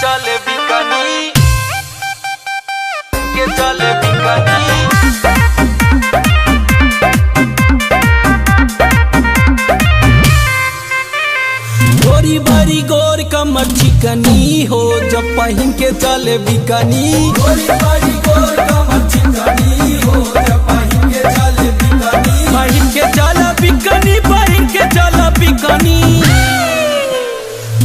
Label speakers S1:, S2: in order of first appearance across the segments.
S1: चले बिकनी, के चले बिकनी। गोरी बारी गोर कमर चिकनी हो, जब पहन के चले बिकनी। गोरी बारी गोर कमर चिकनी हो, जब पहन के चले बिकनी। पहन के चला बिकनी, पहन के चला बिकनी।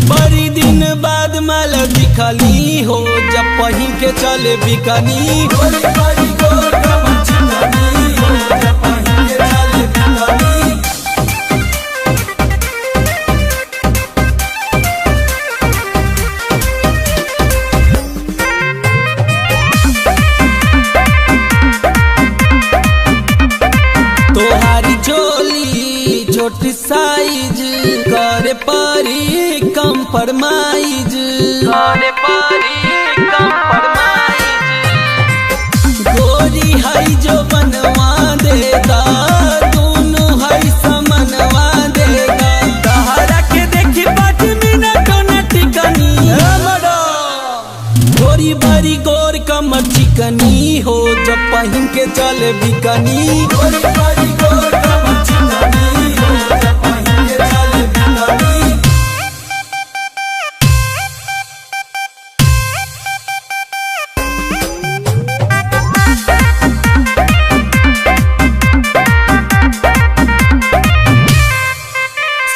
S1: बड़ी दिन बाद माल दिखली हो, जब पहन के चले बिकनी। गोरी बारी गोर कमर चिकनी हो, जब पहन के चले बिकनी। छोटी साइज करे परी कंप्रोमाइज, करे परी कंप्रोमाइज। गोरी है जो बनवा देगा, दोनों है समनवा देगा। तहरा के देखी 5 मिनट न टिकनी। गोरी भरी गोर कमर चिकनी हो, जब पहन के चले बिकनी। गोरी भरी गोर कमर चिकनी हो, जब पहन के चले बिकनी।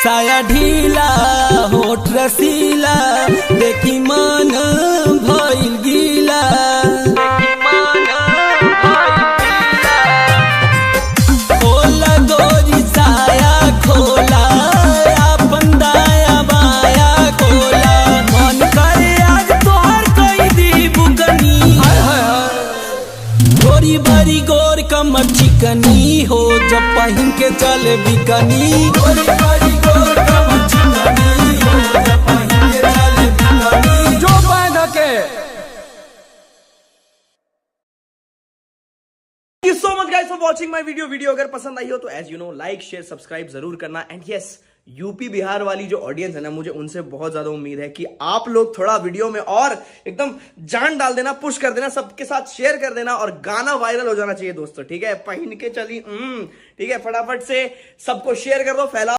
S1: साया ढीला होठ रसीला, देखी मन भइल गीला। खोला गोरी साया खोला, अपन दाया बाया खोला। मन करे आज तोहर कई दी बुकनी। गोरी भरी गोर कमर चिकनी हो, जब पहन के चले बिकनी। गोरी भरी गोर कमर चिकनी हो, जब पहन के चले बिकनी। जो पैदा के
S2: Thank you so much guys for watching my video अगर पसंद आई हो तो as you know like share subscribe जरूर करना। एंड यस, यूपी बिहार वाली जो ऑडियंस है ना, मुझे उनसे बहुत ज्यादा उम्मीद है कि आप लोग थोड़ा वीडियो में और एकदम जान डाल देना, पुश कर देना, सबके साथ शेयर कर देना और गाना वायरल हो जाना चाहिए दोस्तों। ठीक है, पहन के चली ठीक है, फटाफट से सबको शेयर कर दो, फैला